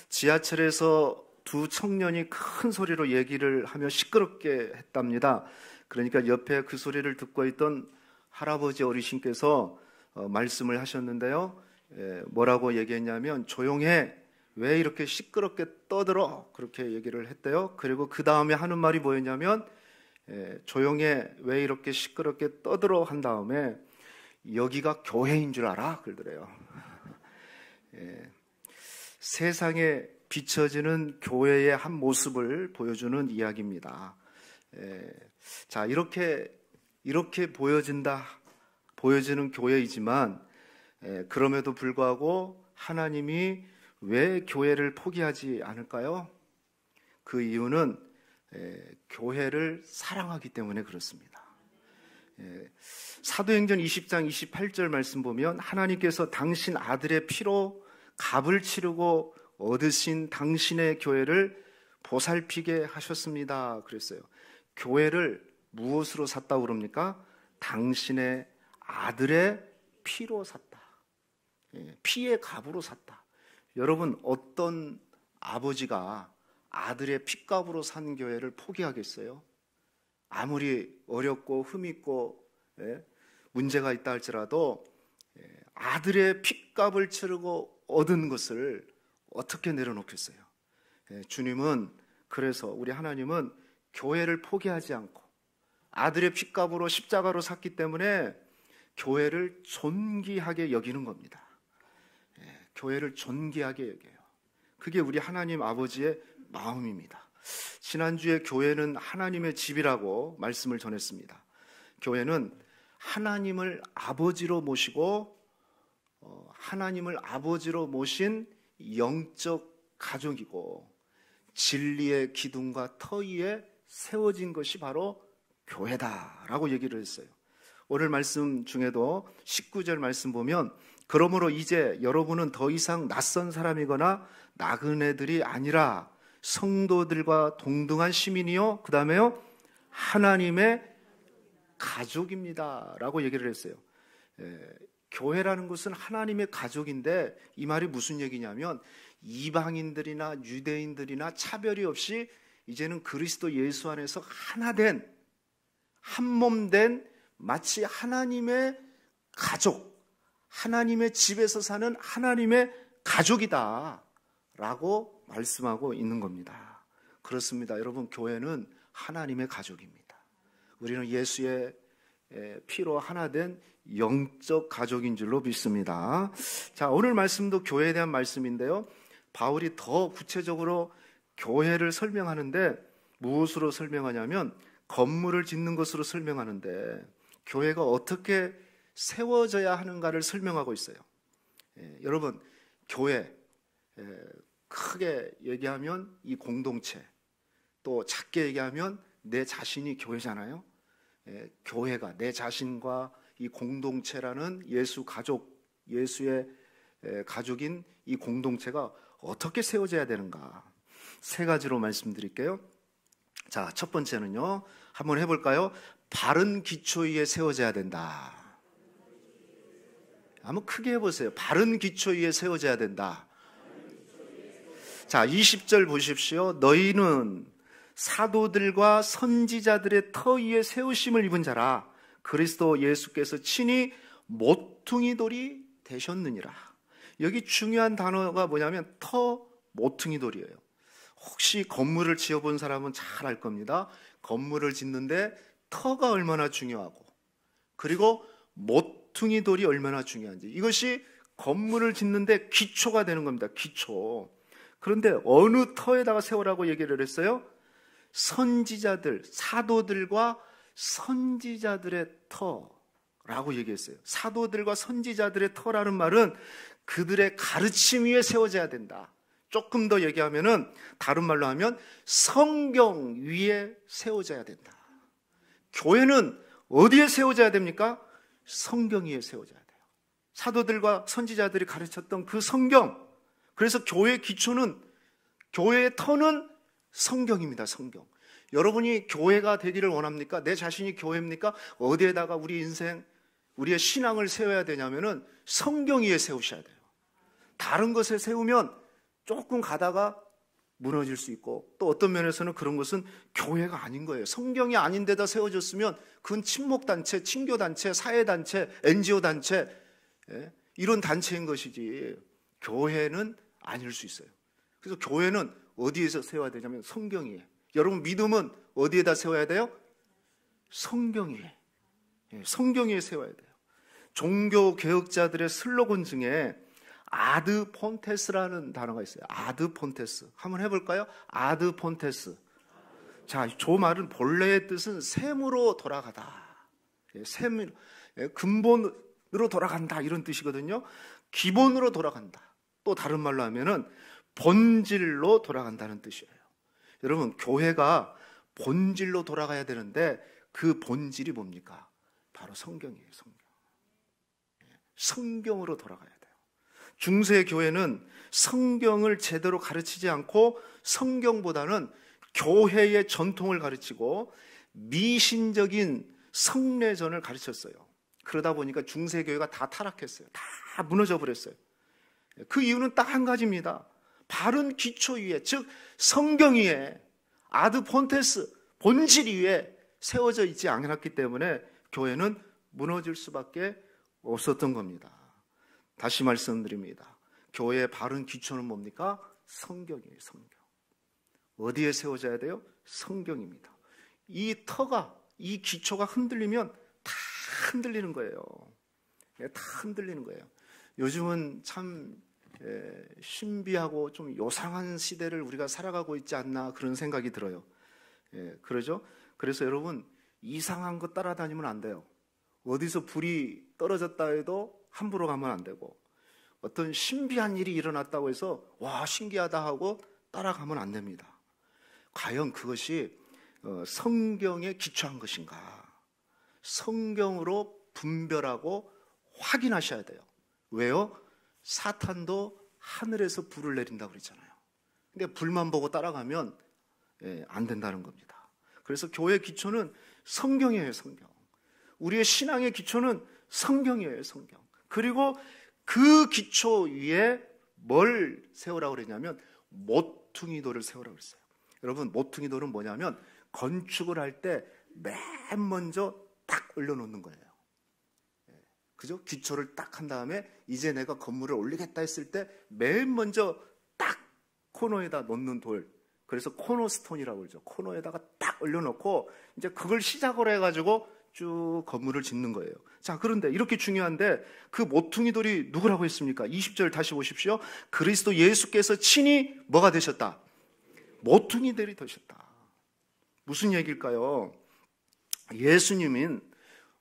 지하철에서 두 청년이 큰 소리로 얘기를 하며 시끄럽게 했답니다. 그러니까 옆에 그 소리를 듣고 있던 할아버지 어르신께서 말씀을 하셨는데요. 뭐라고 얘기했냐면 조용해, 왜 이렇게 시끄럽게 떠들어, 그렇게 얘기를 했대요. 그리고 그 다음에 하는 말이 뭐였냐면 조용해, 왜 이렇게 시끄럽게 떠들어 한 다음에 여기가 교회인 줄 알아? 그러더래요. 세상에 비춰지는 교회의 한 모습을 보여주는 이야기입니다. 자, 이렇게 보여지는 교회이지만 그럼에도 불구하고 하나님이 왜 교회를 포기하지 않을까요? 그 이유는 교회를 사랑하기 때문에 그렇습니다. 사도행전 20장 28절 말씀 보면 하나님께서 당신 아들의 피로 값을 치르고 얻으신 당신의 교회를 보살피게 하셨습니다. 그랬어요. 교회를 무엇으로 샀다고 그럽니까? 당신의 아들의 피로 샀다. 피의 값으로 샀다. 여러분, 어떤 아버지가 아들의 피값으로 산 교회를 포기하겠어요? 아무리 어렵고 흠있고 문제가 있다 할지라도 아들의 피값을 치르고 얻은 것을 어떻게 내려놓겠어요? 주님은, 그래서 우리 하나님은 교회를 포기하지 않고 아들의 피값으로 십자가로 샀기 때문에 교회를 존귀하게 여기는 겁니다. 교회를 존귀하게 여겨요. 그게 우리 하나님 아버지의 마음입니다. 지난주에 교회는 하나님의 집이라고 말씀을 전했습니다. 교회는 하나님을 아버지로 모시고 하나님을 아버지로 모신 영적 가족이고 진리의 기둥과 터 위에 세워진 것이 바로 교회다라고 얘기를 했어요. 오늘 말씀 중에도 19절 말씀 보면 그러므로 이제 여러분은 더 이상 낯선 사람이거나 나그네들이 아니라 성도들과 동등한 시민이요, 그 다음에요, 하나님의 가족입니다 라고 얘기를 했어요. 교회라는 것은 하나님의 가족인데 이 말이 무슨 얘기냐면 이방인들이나 유대인들이나 차별이 없이 이제는 그리스도 예수 안에서 하나된, 한몸된 마치 하나님의 가족, 하나님의 집에서 사는 하나님의 가족이다 라고 말씀하고 있는 겁니다. 그렇습니다. 여러분, 교회는 하나님의 가족입니다. 우리는 예수의 피로 하나된 영적 가족인 줄로 믿습니다. 자, 오늘 말씀도 교회에 대한 말씀인데요, 바울이 더 구체적으로 교회를 설명하는데 무엇으로 설명하냐면 건물을 짓는 것으로 설명하는데 교회가 어떻게 세워져야 하는가를 설명하고 있어요. 여러분, 교회 크게 얘기하면 이 공동체, 또 작게 얘기하면 내 자신이 교회잖아요. 교회가 내 자신과 이 공동체라는 예수 가족, 예수의 가족인 이 공동체가 어떻게 세워져야 되는가, 세 가지로 말씀드릴게요. 자, 첫 번째는요, 한번 해볼까요? 바른 기초 위에 세워져야 된다. 한번 크게 해보세요. 바른 기초 위에 세워져야 된다. 자, 20절 보십시오. 너희는 사도들과 선지자들의 터 위에 세우심을 입은 자라. 그리스도 예수께서 친히 모퉁이 돌이 되셨느니라. 여기 중요한 단어가 뭐냐면 모퉁이 돌이에요. 혹시 건물을 지어본 사람은 잘 알 겁니다. 건물을 짓는데 터가 얼마나 중요하고 그리고 모퉁이 돌이 얼마나 중요한지, 이것이 건물을 짓는데 기초가 되는 겁니다. 기초. 그런데 어느 터에다가 세우라고 얘기를 했어요? 선지자들, 사도들과 선지자들의 터라고 얘기했어요. 사도들과 선지자들의 터라는 말은 그들의 가르침 위에 세워져야 된다. 조금 더 얘기하면은, 다른 말로 하면 성경 위에 세워져야 된다. 교회는 어디에 세워져야 됩니까? 성경 위에 세워져야 돼요. 사도들과 선지자들이 가르쳤던 그 성경. 그래서 교회의 기초는, 교회의 터는 성경입니다. 성경. 여러분이 교회가 되기를 원합니까? 내 자신이 교회입니까? 어디에다가 우리 인생, 우리의 신앙을 세워야 되냐면은 성경 위에 세우셔야 돼요. 다른 것에 세우면 조금 가다가 무너질 수 있고, 또 어떤 면에서는 그런 것은 교회가 아닌 거예요. 성경이 아닌 데다 세워졌으면 그건 친목단체, 친교단체, 사회단체, NGO단체, 이런 단체인 것이지 교회는 아닐 수 있어요. 그래서 교회는 어디에서 세워야 되냐면 성경이에요. 여러분, 믿음은 어디에다 세워야 돼요? 성경이에요. 성경에 세워야 돼요. 종교 개혁자들의 슬로건 중에 아드 폰테스라는 단어가 있어요. 아드 폰테스. 한번 해볼까요? 아드 폰테스. 자, 저 말은 본래의 뜻은 샘으로 돌아가다. 샘, 근본으로 돌아간다, 이런 뜻이거든요. 기본으로 돌아간다. 또 다른 말로 하면은 본질로 돌아간다는 뜻이에요. 여러분, 교회가 본질로 돌아가야 되는데 그 본질이 뭡니까? 바로 성경이에요. 성경으로 돌아가야 돼요. 중세 교회는 성경을 제대로 가르치지 않고 성경보다는 교회의 전통을 가르치고 미신적인 성례전을 가르쳤어요. 그러다 보니까 중세 교회가 다 타락했어요. 다 무너져 버렸어요. 그 이유는 딱 한 가지입니다. 바른 기초 위에, 즉 성경 위에, 아드 폰테스, 본질 위에 세워져 있지 않았기 때문에 교회는 무너질 수밖에 없었던 겁니다. 다시 말씀드립니다. 교회의 바른 기초는 뭡니까? 성경이에요. 성경. 어디에 세워져야 돼요? 성경입니다. 이 터가, 이 기초가 흔들리면 다 흔들리는 거예요. 다 흔들리는 거예요. 요즘은 참 신비하고 좀 요상한 시대를 우리가 살아가고 있지 않나, 그런 생각이 들어요. 그러죠? 그래서 여러분, 이상한 거 따라다니면 안 돼요. 어디서 불이 떨어졌다 해도 함부로 가면 안 되고, 어떤 신비한 일이 일어났다고 해서 와, 신기하다 하고 따라가면 안 됩니다. 과연 그것이 성경에 기초한 것인가? 성경으로 분별하고 확인하셔야 돼요. 왜요? 사탄도 하늘에서 불을 내린다고 그랬잖아요. 근데 불만 보고 따라가면 안 된다는 겁니다. 그래서 교회의 기초는 성경이에요. 성경. 우리의 신앙의 기초는 성경이에요. 성경. 그리고 그 기초 위에 뭘 세우라고 그랬냐면 모퉁이돌을 세우라고 그랬어요. 여러분, 모퉁이돌은 뭐냐면 건축을 할 때 맨 먼저 딱 올려놓는 거예요. 그죠? 기초를 딱 한 다음에 이제 내가 건물을 올리겠다 했을 때 맨 먼저 딱 코너에다 놓는 돌, 그래서 코너스톤이라고 그러죠. 코너에다가 딱 올려놓고 이제 그걸 시작으로 해가지고 쭉 건물을 짓는 거예요. 자, 그런데 이렇게 중요한데 그 모퉁이 돌이 누구라고 했습니까? 20절 다시 보십시오. 그리스도 예수께서 친히 뭐가 되셨다? 모퉁이 돌이 되셨다. 무슨 얘기일까요? 예수님은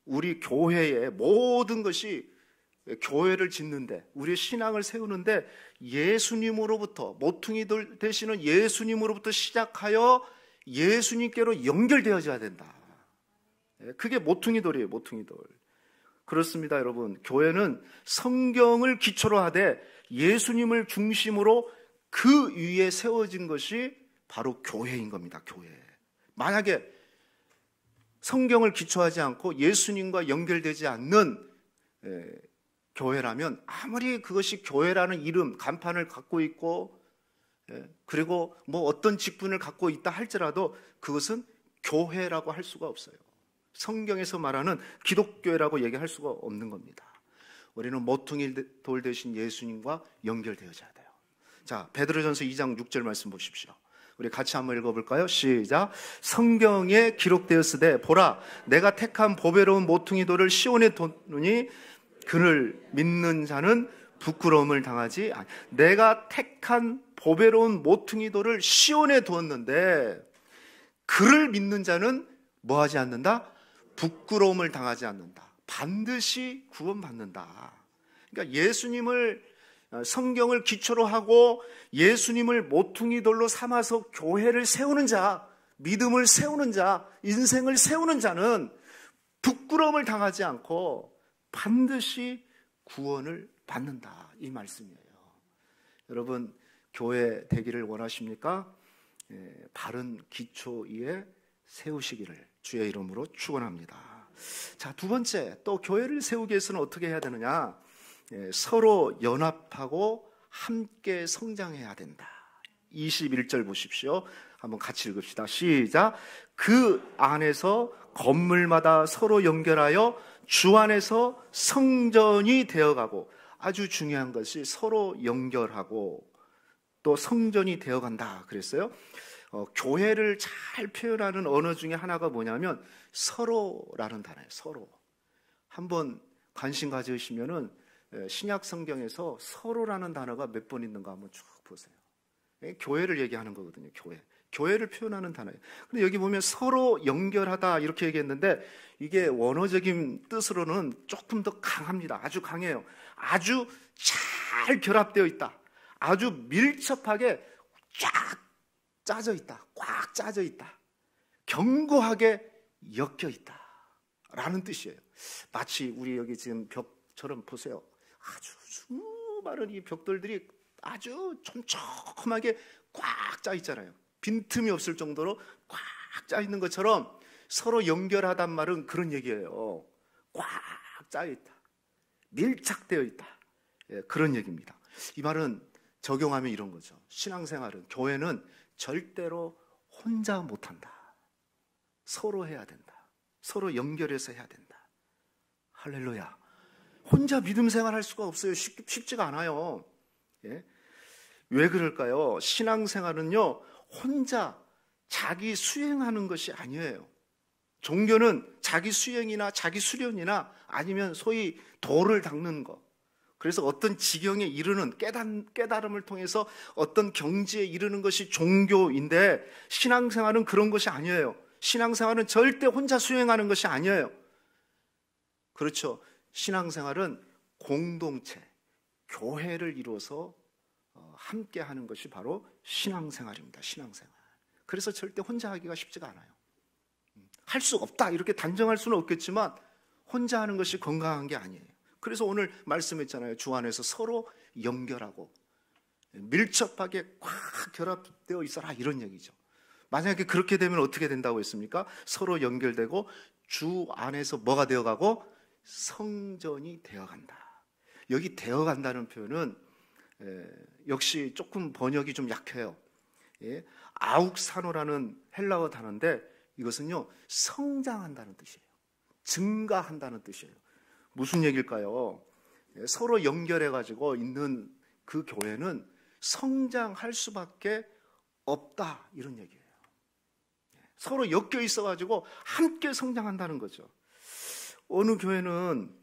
우리 교회의 모든 것이, 교회를 짓는데, 우리의 신앙을 세우는데 예수님으로부터, 모퉁이돌 되시는 예수님으로부터 시작하여 예수님께로 연결되어져야 된다. 그게 모퉁이돌이에요. 모퉁이돌. 그렇습니다, 여러분. 교회는 성경을 기초로 하되 예수님을 중심으로 그 위에 세워진 것이 바로 교회인 겁니다. 교회. 만약에 성경을 기초하지 않고 예수님과 연결되지 않는 교회라면, 아무리 그것이 교회라는 이름, 간판을 갖고 있고, 그리고 뭐 어떤 직분을 갖고 있다 할지라도 그것은 교회라고 할 수가 없어요. 성경에서 말하는 기독교회라고 얘기할 수가 없는 겁니다. 우리는 모퉁이 돌 대신 예수님과 연결되어져야 돼요. 자, 베드로전서 2장 6절 말씀 보십시오. 우리 같이 한번 읽어볼까요? 시작. 성경에 기록되었으되 보라, 내가 택한 보배로운 모퉁이 돌을 시온에 뒀느니 그를 믿는 자는 부끄러움을 당하지 않. 내가 택한 보배로운 모퉁이 돌을 시온에 두었는데 그를 믿는 자는 뭐하지 않는다? 부끄러움을 당하지 않는다. 반드시 구원받는다. 그러니까 예수님을, 성경을 기초로 하고 예수님을 모퉁이 돌로 삼아서 교회를 세우는 자, 믿음을 세우는 자, 인생을 세우는 자는 부끄러움을 당하지 않고 반드시 구원을 받는다, 이 말씀이에요. 여러분, 교회 되기를 원하십니까? 바른 기초 위에 세우시기를 주의 이름으로 축원합니다. 자, 두 번째, 또 교회를 세우기 위해서는 어떻게 해야 되느냐? 서로 연합하고 함께 성장해야 된다. 21절 보십시오. 한번 같이 읽읍시다. 시작. 그 안에서 건물마다 서로 연결하여 주 안에서 성전이 되어가고, 아주 중요한 것이 서로 연결하고 또 성전이 되어간다 그랬어요. 교회를 잘 표현하는 언어 중에 하나가 뭐냐면 서로라는 단어예요. 서로. 한번 관심 가지시면은 신약 성경에서 서로라는 단어가 몇 번 있는가 한번 쭉 보세요. 교회를 얘기하는 거거든요. 교회를 표현하는 단어예요. 근데 여기 보면 서로 연결하다 이렇게 얘기했는데, 이게 원어적인 뜻으로는 조금 더 강합니다. 아주 강해요. 아주 잘 결합되어 있다. 아주 밀접하게 쫙 짜져 있다. 꽉 짜져 있다. 견고하게 엮여 있다 라는 뜻이에요. 마치 우리 여기 지금 벽처럼 보세요. 아주 수많은 이 벽돌들이 아주 촘촘하게 꽉 짜 있잖아요. 빈틈이 없을 정도로 꽉 짜 있는 것처럼 서로 연결하단 말은 그런 얘기예요. 꽉 짜 있다. 밀착되어 있다. 그런 얘기입니다. 이 말은 적용하면 이런 거죠. 신앙생활은, 교회는 절대로 혼자 못한다. 서로 해야 된다. 서로 연결해서 해야 된다. 할렐루야. 혼자 믿음 생활할 수가 없어요. 쉽지가 않아요. 예? 왜 그럴까요? 신앙생활은요, 혼자 자기 수행하는 것이 아니에요. 종교는 자기 수행이나 자기 수련이나 아니면 소위 도를 닦는 것, 그래서 어떤 지경에 이르는 깨달음을 통해서 어떤 경지에 이르는 것이 종교인데, 신앙생활은 그런 것이 아니에요. 신앙생활은 절대 혼자 수행하는 것이 아니에요. 그렇죠. 신앙생활은 공동체, 교회를 이루어서 함께 하는 것이 바로 신앙생활입니다. 신앙생활. 그래서 절대 혼자 하기가 쉽지가 않아요. 할 수 없다 이렇게 단정할 수는 없겠지만 혼자 하는 것이 건강한 게 아니에요. 그래서 오늘 말씀했잖아요. 주 안에서 서로 연결하고 밀접하게 꽉 결합되어 있어라, 이런 얘기죠. 만약에 그렇게 되면 어떻게 된다고 했습니까? 서로 연결되고 주 안에서 뭐가 되어가고 성전이 되어간다. 여기 되어간다는 표현은 역시 조금 번역이 좀 약해요. 아욱사노라는 헬라어 단어인데, 이것은요 성장한다는 뜻이에요. 증가한다는 뜻이에요. 무슨 얘기일까요? 서로 연결해가지고 있는 그 교회는 성장할 수밖에 없다, 이런 얘기예요. 서로 엮여 있어가지고 함께 성장한다는 거죠. 어느 교회는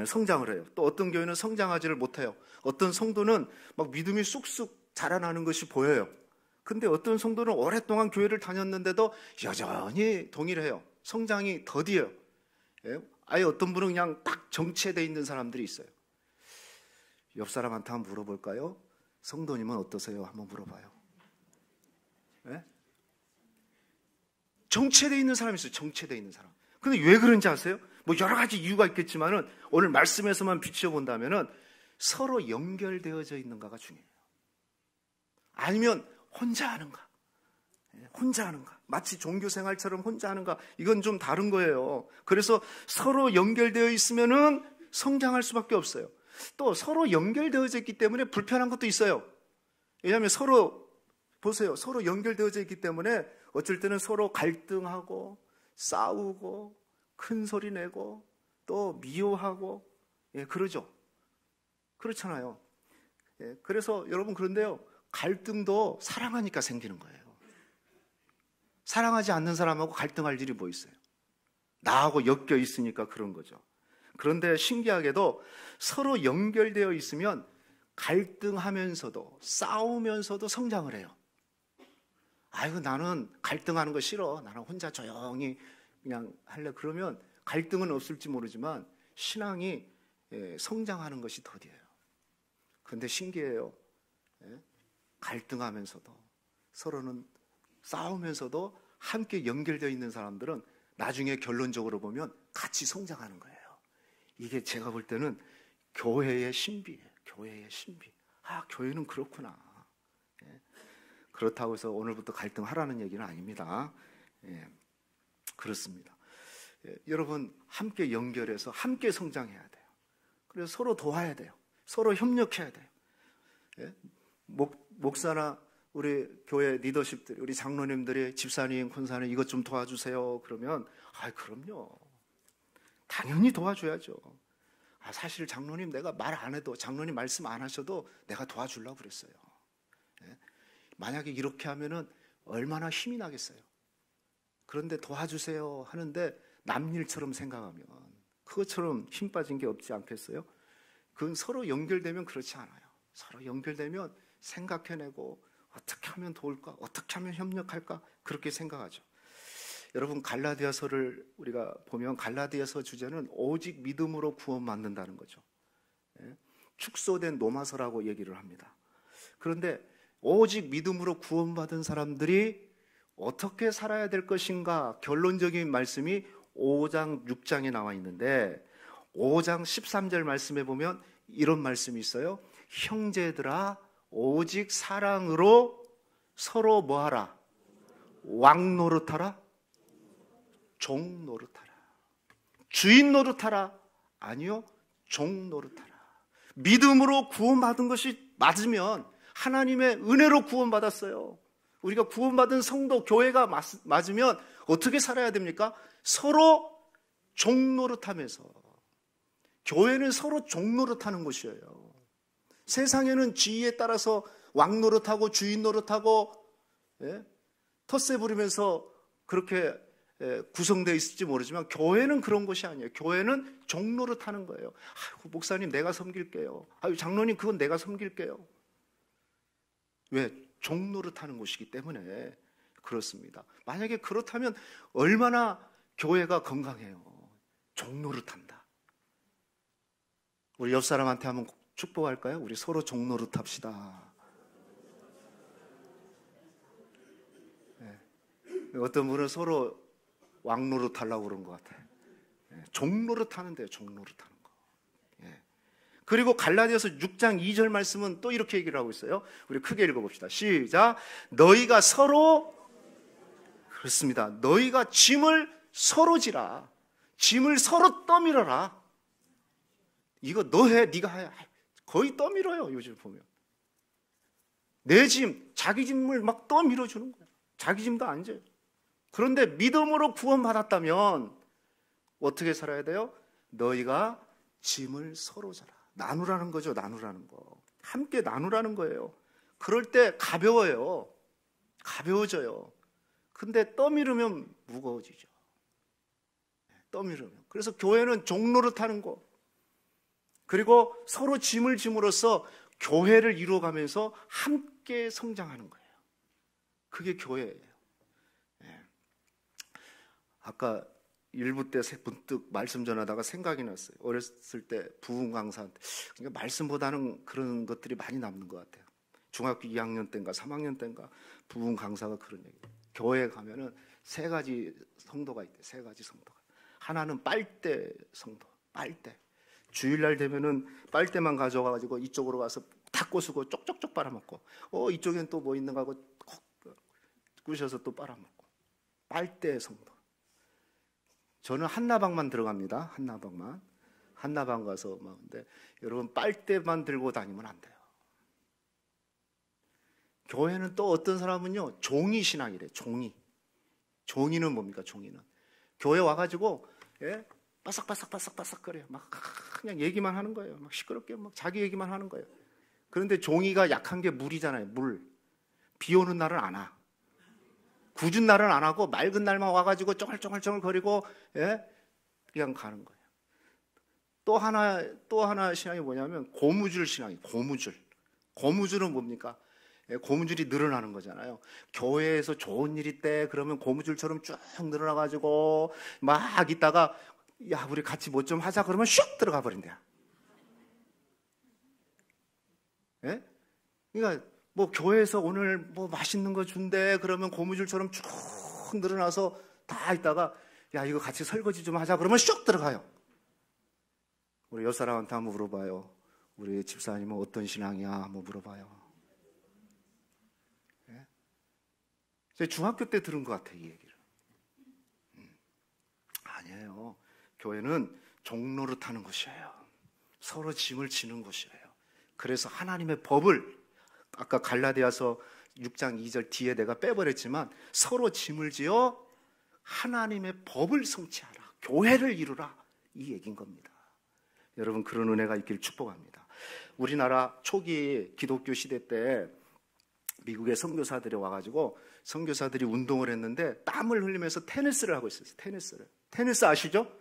성장을 해요. 또 어떤 교회는 성장하지를 못해요. 어떤 성도는 막 믿음이 쑥쑥 자라나는 것이 보여요. 근데 어떤 성도는 오랫동안 교회를 다녔는데도 여전히 동일해요. 성장이 더디어요. 아예 어떤 분은 그냥 딱 정체되어 있는 사람들이 있어요. 옆 사람한테 한번 물어볼까요? 성도님은 어떠세요? 한번 물어봐요. 네? 정체되어 있는 사람이 있어요. 정체되어 있는 사람. 근데 왜 그런지 아세요? 뭐 여러 가지 이유가 있겠지만은 오늘 말씀에서만 비춰본다면은 서로 연결되어져 있는가가 중요해요. 아니면 혼자 하는가? 혼자 하는가? 마치 종교 생활처럼 혼자 하는가? 이건 좀 다른 거예요. 그래서 서로 연결되어 있으면은 성장할 수밖에 없어요. 또 서로 연결되어져 있기 때문에 불편한 것도 있어요. 왜냐하면 서로 보세요. 서로 연결되어져 있기 때문에 어쩔 때는 서로 갈등하고 싸우고 큰 소리 내고 또 미워하고 그러죠. 그렇잖아요. 그래서 여러분, 그런데요, 갈등도 사랑하니까 생기는 거예요. 사랑하지 않는 사람하고 갈등할 일이 뭐 있어요? 나하고 엮여 있으니까 그런 거죠. 그런데 신기하게도 서로 연결되어 있으면 갈등하면서도 싸우면서도 성장을 해요. 아이고, 나는 갈등하는 거 싫어. 나는 혼자 조용히 그냥 할래. 그러면 갈등은 없을지 모르지만 신앙이 성장하는 것이 더디어요. 그런데 신기해요. 갈등하면서도 서로는 싸우면서도 함께 연결되어 있는 사람들은 나중에 결론적으로 보면 같이 성장하는 거예요. 이게 제가 볼 때는 교회의 신비예요. 교회의 신비. 아, 교회는 그렇구나. 그렇다고 해서 오늘부터 갈등하라는 얘기는 아닙니다. 그렇습니다. 여러분, 함께 연결해서 함께 성장해야 돼요. 그래서 서로 도와야 돼요. 서로 협력해야 돼요. 예? 목사나 우리 교회 리더십들이, 우리 장로님들이 집사님, 권사님 이것 좀 도와주세요. 그러면 그럼요. 당연히 도와줘야죠. 사실 장로님 내가 말 안 해도, 장로님 말씀 안 하셔도 내가 도와주려고 그랬어요. 예? 만약에 이렇게 하면은 얼마나 힘이 나겠어요. 그런데 도와주세요 하는데 남 일처럼 생각하면 그것처럼 힘 빠진 게 없지 않겠어요? 그건 서로 연결되면 그렇지 않아요. 서로 연결되면 생각해내고 어떻게 하면 도울까? 어떻게 하면 협력할까? 그렇게 생각하죠. 여러분, 갈라디아서를 우리가 보면 갈라디아서 주제는 오직 믿음으로 구원받는다는 거죠. 축소된 노마서라고 얘기를 합니다. 그런데 오직 믿음으로 구원받은 사람들이 어떻게 살아야 될 것인가? 결론적인 말씀이 5장, 6장에 나와 있는데 5장 13절 말씀에 보면 이런 말씀이 있어요. 형제들아, 오직 사랑으로 서로 뭐하라? 왕 노릇하라? 종 노릇하라. 주인 노릇하라? 아니요, 종 노릇하라. 믿음으로 구원받은 것이 맞으면, 하나님의 은혜로 구원받았어요. 우리가 구원받은 성도, 교회가 맞으면 어떻게 살아야 됩니까? 서로 종 노릇하면서. 교회는 서로 종 노릇하는 곳이에요. 세상에는 지위에 따라서 왕 노릇하고 주인 노릇하고 텃세 부리면서 그렇게 구성되어 있을지 모르지만 교회는 그런 곳이 아니에요. 교회는 종 노릇하는 거예요. 목사님 내가 섬길게요. 장로님 그건 내가 섬길게요. 왜? 종 노릇하는 곳이기 때문에 그렇습니다. 만약에 그렇다면 얼마나 교회가 건강해요. 종 노릇한다. 우리 옆 사람한테 한번 축복할까요? 우리 서로 종 노릇합시다. 어떤 분은 서로 왕 노릇하려고 그런 것 같아요. 종 노릇하는데요. 종 노릇하는 거. 그리고 갈라디아서 6장 2절 말씀은 또 이렇게 얘기를 하고 있어요. 우리 크게 읽어봅시다. 시작. 너희가 서로, 그렇습니다. 너희가 짐을 서로 지라. 짐을 서로 떠밀어라. 이거 너 해, 네가 해. 거의 떠밀어요. 요즘 보면 내 짐, 자기 짐을 막 떠밀어주는 거예요. 자기 짐도 안 져요. 그런데 믿음으로 구원받았다면 어떻게 살아야 돼요? 너희가 짐을 서로 져라. 나누라는 거죠. 나누라는 거. 함께 나누라는 거예요. 그럴 때 가벼워요. 가벼워져요. 근데 떠밀으면 무거워지죠. 떠밀으면. 그래서 교회는 종 노릇하는 거. 그리고 서로 짐을 짐으로써 교회를 이루어가면서 함께 성장하는 거예요. 그게 교회예요. 아까 일부 때 문득 말씀 전하다가 생각이 났어요. 어렸을 때 부흥 강사한테, 그러니까 말씀보다는 그런 것들이 많이 남는 것 같아요. 중학교 2학년 때인가 3학년 때인가 부흥 강사가 그런 얘기. 교회에 가면은 세 가지 성도가 있대. 세 가지 성도가. 하나는 빨대 성도. 빨대. 주일날 되면은 빨대만 가져가가지고 이쪽으로 가서 다 꼬수고 쪽쪽쪽 빨아먹고, 이쪽엔 또 뭐 있는가 하고 꾸셔서 또 빨아먹고. 빨대 성도. 저는 한나방만 들어갑니다. 한나방 가서 막. 근데 여러분, 빨대만 들고 다니면 안 돼요. 교회는 또 어떤 사람은요, 종이 신앙이래. 종이는 뭡니까? 종이는 교회 와가지고 바삭바삭거려요. 막 그냥 얘기만 하는 거예요. 막 시끄럽게 막 자기 얘기만 하는 거예요. 그런데 종이가 약한 게 물이잖아요. 물. 비 오는 날은 안 와. 굳은 날은 안 하고 맑은 날만 와가지고 쫑알쫑알 거리고 그냥 가는 거예요. 또 하나 신앙이 뭐냐면 고무줄 신앙이에요. 고무줄은 뭡니까? 고무줄이 늘어나는 거잖아요. 교회에서 좋은 일 있대 그러면 고무줄처럼 쭉 늘어나가지고 막 있다가 야 우리 같이 뭐 좀 하자 그러면 슉 들어가 버린대요. 그러니까 뭐 교회에서 오늘 뭐 맛있는 거 준대 그러면 고무줄처럼 쭉 늘어나서 다 있다가 야 이거 같이 설거지 좀 하자 그러면 슉 들어가요. 우리 옆 사람한테 한번 물어봐요. 우리 집사님은 어떤 신앙이야? 한번 물어봐요. 제가 중학교 때 들은 것 같아요, 이 얘기를. 아니에요. 교회는 종로릇하는 곳이에요. 서로 짐을 지는 곳이에요. 그래서 하나님의 법을 아까 갈라디아서 6장 2절 뒤에 내가 빼버렸지만 서로 짐을 지어 하나님의 법을 성취하라, 교회를 이루라, 이 얘기인 겁니다. 여러분, 그런 은혜가 있길 축복합니다. 우리나라 초기 기독교 시대 때 미국의 선교사들이 와가지고 선교사들이 운동을 했는데 땀을 흘리면서 테니스를 하고 있었어요. 테니스 아시죠?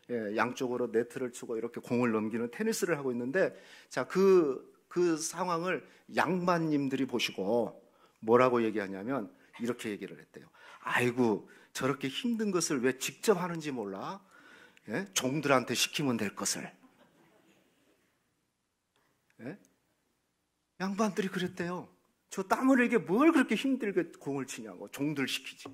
예, 양쪽으로 네트를 치고 이렇게 공을 넘기는 테니스를 하고 있는데, 자, 그 상황을 양반님들이 보시고 뭐라고 얘기하냐면 이렇게 얘기를 했대요. 아이고, 저렇게 힘든 것을 왜 직접 하는지 몰라? 예? 종들한테 시키면 될 것을. 예? 양반들이 그랬대요. 저 땀을 흘리게 뭘 그렇게 힘들게 공을 치냐고, 종들 시키지.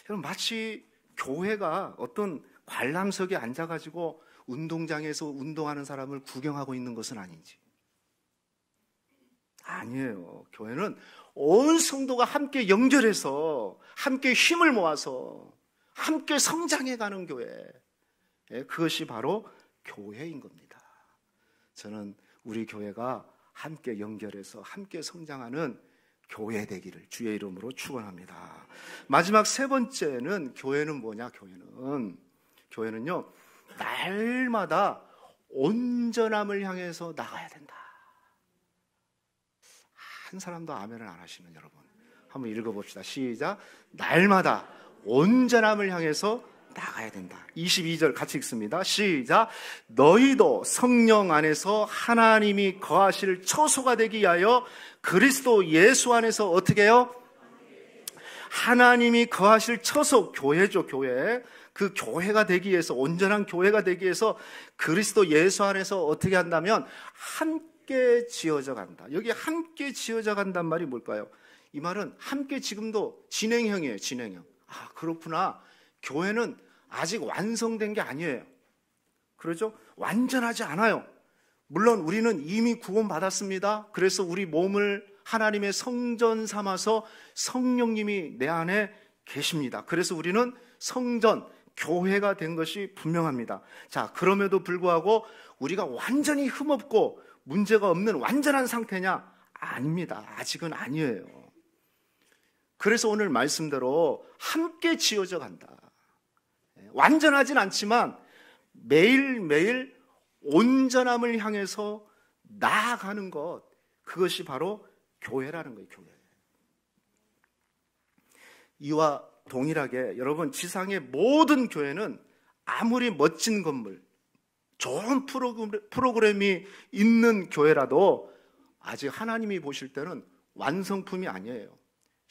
여러분, 마치 교회가 어떤 관람석에 앉아가지고 운동장에서 운동하는 사람을 구경하고 있는 것은 아닌지. 아니에요. 교회는 온 성도가 함께 연결해서 함께 힘을 모아서 함께 성장해가는 교회. 그것이 바로 교회인 겁니다. 저는 우리 교회가 함께 연결해서 함께 성장하는 교회 되기를 주의 이름으로 축원합니다. 마지막 세 번째는, 교회는 뭐냐? 교회는요, 날마다 온전함을 향해서 나가야 된다. 한 사람도 아멘을 안 하시는 여러분, 한번 읽어봅시다. 시작. 날마다 온전함을 향해서 나가야 된다. 22절 같이 읽습니다. 시작. 너희도 성령 안에서 하나님이 거하실 처소가 되기 위하여 그리스도 예수 안에서 어떻게 해요? 하나님이 거하실 처소, 교회죠, 교회. 그 교회가 되기 위해서, 온전한 교회가 되기 위해서 그리스도 예수 안에서 어떻게 한다면 함께 지어져 간다. 여기 함께 지어져 간단 말이 뭘까요? 이 말은 함께 지금도 진행형이에요, 진행형. 아, 그렇구나. 교회는 아직 완성된 게 아니에요. 그렇죠? 완전하지 않아요. 물론 우리는 이미 구원받았습니다. 그래서 우리 몸을 하나님의 성전 삼아서 성령님이 내 안에 계십니다. 그래서 우리는 성전, 교회가 된 것이 분명합니다. 자, 그럼에도 불구하고 우리가 완전히 흠없고 문제가 없는 완전한 상태냐? 아닙니다. 아직은 아니에요. 그래서 오늘 말씀대로 함께 지어져 간다. 완전하진 않지만 매일매일 온전함을 향해서 나아가는 것, 그것이 바로 교회라는 거예요, 교회. 이와 동일하게 여러분, 지상의 모든 교회는 아무리 멋진 건물, 좋은 프로그램이 있는 교회라도 아직 하나님이 보실 때는 완성품이 아니에요.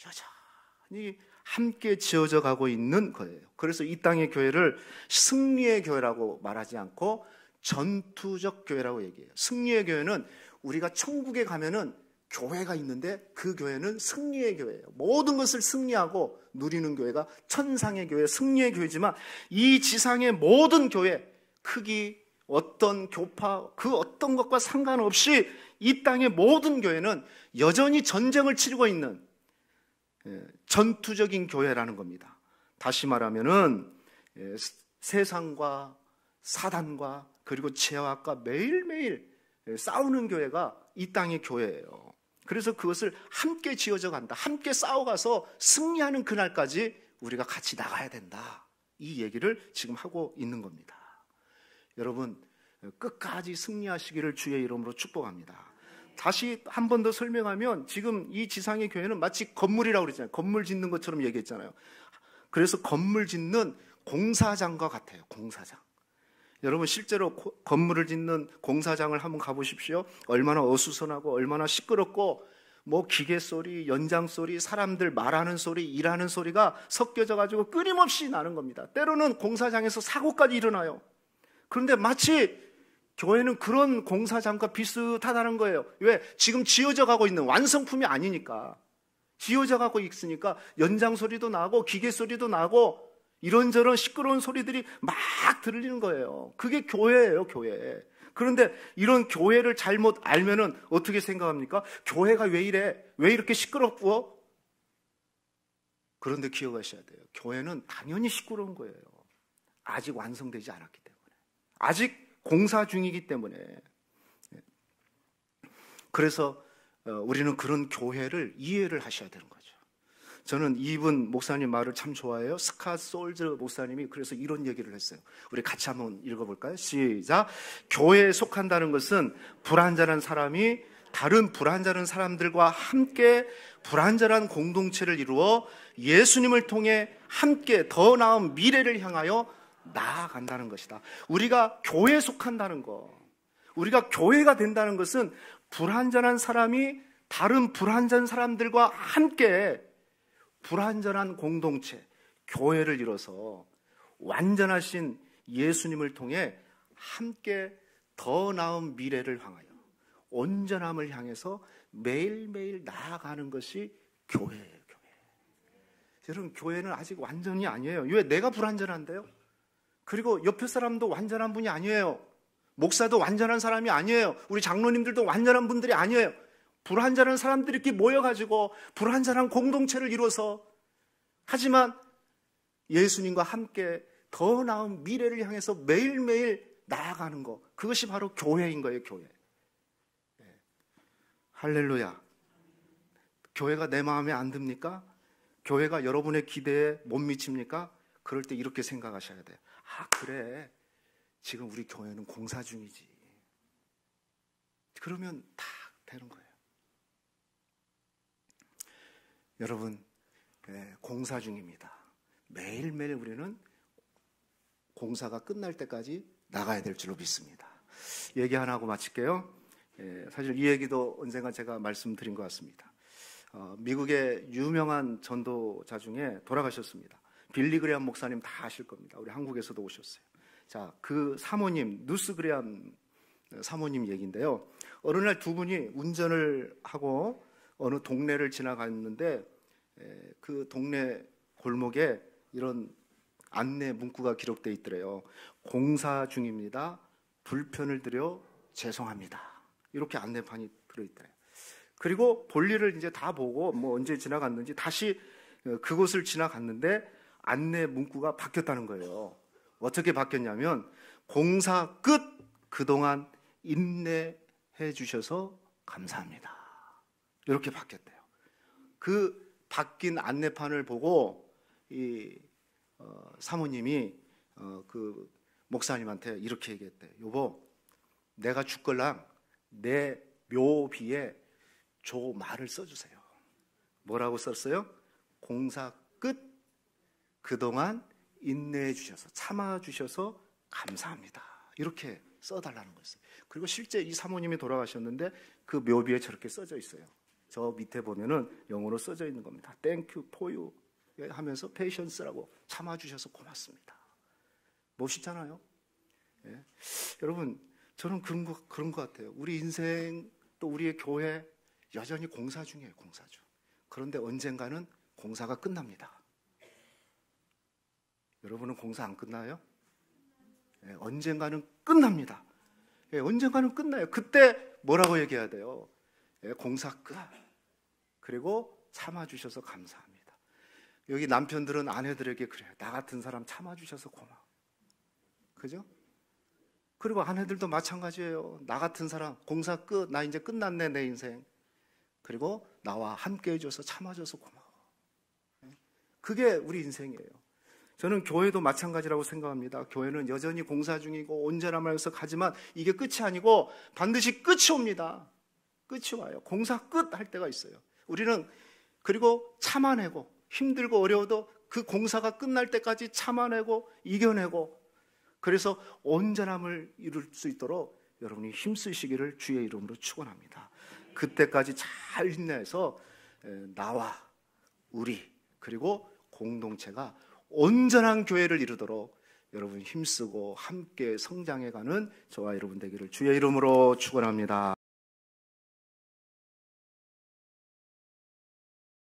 여전히 함께 지어져 가고 있는 거예요. 그래서 이 땅의 교회를 승리의 교회라고 말하지 않고 전투적 교회라고 얘기해요. 승리의 교회는 우리가 천국에 가면은 교회가 있는데 그 교회는 승리의 교회예요. 모든 것을 승리하고 누리는 교회가 천상의 교회, 승리의 교회지만 이 지상의 모든 교회, 크기, 어떤 교파, 그 어떤 것과 상관없이 이 땅의 모든 교회는 여전히 전쟁을 치르고 있는 전투적인 교회라는 겁니다. 다시 말하면은 세상과 사단과 그리고 죄악과 매일매일 싸우는 교회가 이 땅의 교회예요. 그래서 그것을 함께 지어져 간다. 함께 싸워가서 승리하는 그날까지 우리가 같이 나가야 된다. 이 얘기를 지금 하고 있는 겁니다. 여러분, 끝까지 승리하시기를 주의 이름으로 축복합니다. 다시 한 번 더 설명하면, 지금 이 지상의 교회는 마치 건물이라고 그랬잖아요. 건물 짓는 것처럼 얘기했잖아요. 그래서 건물 짓는 공사장과 같아요. 공사장. 여러분, 실제로 건물을 짓는 공사장을 한번 가보십시오. 얼마나 어수선하고 얼마나 시끄럽고, 뭐 기계 소리, 연장 소리, 사람들 말하는 소리, 일하는 소리가 섞여져 가지고 끊임없이 나는 겁니다. 때로는 공사장에서 사고까지 일어나요. 그런데 마치 교회는 그런 공사장과 비슷하다는 거예요. 왜? 지금 지어져 가고 있는 완성품이 아니니까. 지어져 가고 있으니까 연장 소리도 나고 기계 소리도 나고 이런저런 시끄러운 소리들이 막 들리는 거예요. 그게 교회예요, 교회. 그런데 이런 교회를 잘못 알면은 어떻게 생각합니까? 교회가 왜 이래? 왜 이렇게 시끄럽고? 그런데 기억하셔야 돼요. 교회는 당연히 시끄러운 거예요. 아직 완성되지 않았기 때문에. 아직 공사 중이기 때문에. 그래서 우리는 그런 교회를 이해를 하셔야 되는 거죠. 저는 이분 목사님 말을 참 좋아해요. 스캇 솔즈 목사님이 그래서 이런 얘기를 했어요. 우리 같이 한번 읽어볼까요? 시작. 교회에 속한다는 것은 불완전한 사람이 다른 불완전한 사람들과 함께 불완전한 공동체를 이루어 예수님을 통해 함께 더 나은 미래를 향하여 나아간다는 것이다. 우리가 교회에 속한다는 것, 우리가 교회가 된다는 것은 불완전한 사람이 다른 불완전한 사람들과 함께 불완전한 공동체, 교회를 이뤄서 완전하신 예수님을 통해 함께 더 나은 미래를 향하여 온전함을 향해서 매일매일 나아가는 것이 교회예요. 교회. 여러분, 교회는 아직 완전히 아니에요. 왜? 내가 불완전한데요? 그리고 옆에 사람도 완전한 분이 아니에요. 목사도 완전한 사람이 아니에요. 우리 장로님들도 완전한 분들이 아니에요. 불완전한 사람들이 이렇게 모여가지고 불완전한 공동체를 이루어서, 하지만 예수님과 함께 더 나은 미래를 향해서 매일매일 나아가는 것, 그것이 바로 교회인 거예요. 교회. 할렐루야. 교회가 내 마음에 안 듭니까? 교회가 여러분의 기대에 못 미칩니까? 그럴 때 이렇게 생각하셔야 돼요. 아, 그래, 지금 우리 교회는 공사 중이지. 그러면 다 되는 거예요. 여러분, 공사 중입니다. 매일매일 우리는 공사가 끝날 때까지 나가야 될 줄로 믿습니다. 얘기 하나 하고 마칠게요. 사실 이 얘기도 언젠가 제가 말씀드린 것 같습니다. 미국의 유명한 전도자 중에 돌아가셨습니다. 빌리 그레암 목사님 다 아실 겁니다. 우리 한국에서도 오셨어요. 자, 그 사모님, 누스 그레암 사모님 얘기인데요. 어느 날 두 분이 운전을 하고 어느 동네를 지나갔는데 그 동네 골목에 이런 안내 문구가 기록되어 있더래요. 공사 중입니다. 불편을 드려 죄송합니다. 이렇게 안내판이 들어있더래요. 그리고 볼일을 이제 다 보고 뭐 언제 지나갔는지 다시 그곳을 지나갔는데 안내 문구가 바뀌었다는 거예요. 어떻게 바뀌었냐면 공사 끝, 그동안 인내해 주셔서 감사합니다. 이렇게 바뀌었대요. 그 바뀐 안내판을 보고 이 사모님이 그 목사님한테 이렇게 얘기했대요. 여보, 내가 죽걸랑 내 묘비에 저 말을 써주세요. 뭐라고 썼어요? 공사 끝, 그동안 인내해 주셔서, 참아 주셔서 감사합니다. 이렇게 써달라는 거였어요. 그리고 실제 이 사모님이 돌아가셨는데 그 묘비에 저렇게 써져 있어요. 저 밑에 보면은 영어로 써져 있는 겁니다. Thank you for you 하면서 patience라고, 참아 주셔서 고맙습니다. 멋있잖아요. 예. 여러분, 저는 그런 것 같아요. 우리 인생 또 우리의 교회 여전히 공사 중이에요. 공사 중. 그런데 언젠가는 공사가 끝납니다. 여러분은 공사 안 끝나요? 예, 언젠가는 끝납니다. 예, 언젠가는 끝나요. 그때 뭐라고 얘기해야 돼요? 예, 공사 끝. 그리고 참아주셔서 감사합니다. 여기 남편들은 아내들에게 그래요. 나 같은 사람 참아주셔서 고마워. 그죠? 그리고 아내들도 마찬가지예요. 나 같은 사람, 공사 끝, 나 이제 끝났네 내 인생. 그리고 나와 함께 해줘서 참아줘서 고마워. 그게 우리 인생이에요. 저는 교회도 마찬가지라고 생각합니다. 교회는 여전히 공사 중이고 온전함을 위해서 가지만 이게 끝이 아니고 반드시 끝이 옵니다. 끝이 와요. 공사 끝 할 때가 있어요. 우리는 그리고 참아내고 힘들고 어려워도 그 공사가 끝날 때까지 참아내고 이겨내고, 그래서 온전함을 이룰 수 있도록 여러분이 힘쓰시기를 주의 이름으로 축원합니다. 그때까지 잘 인내해서 나와 우리 그리고 공동체가 온전한 교회를 이루도록 여러분 힘쓰고 함께 성장해가는 저와 여러분 되기를 주의 이름으로 축원합니다.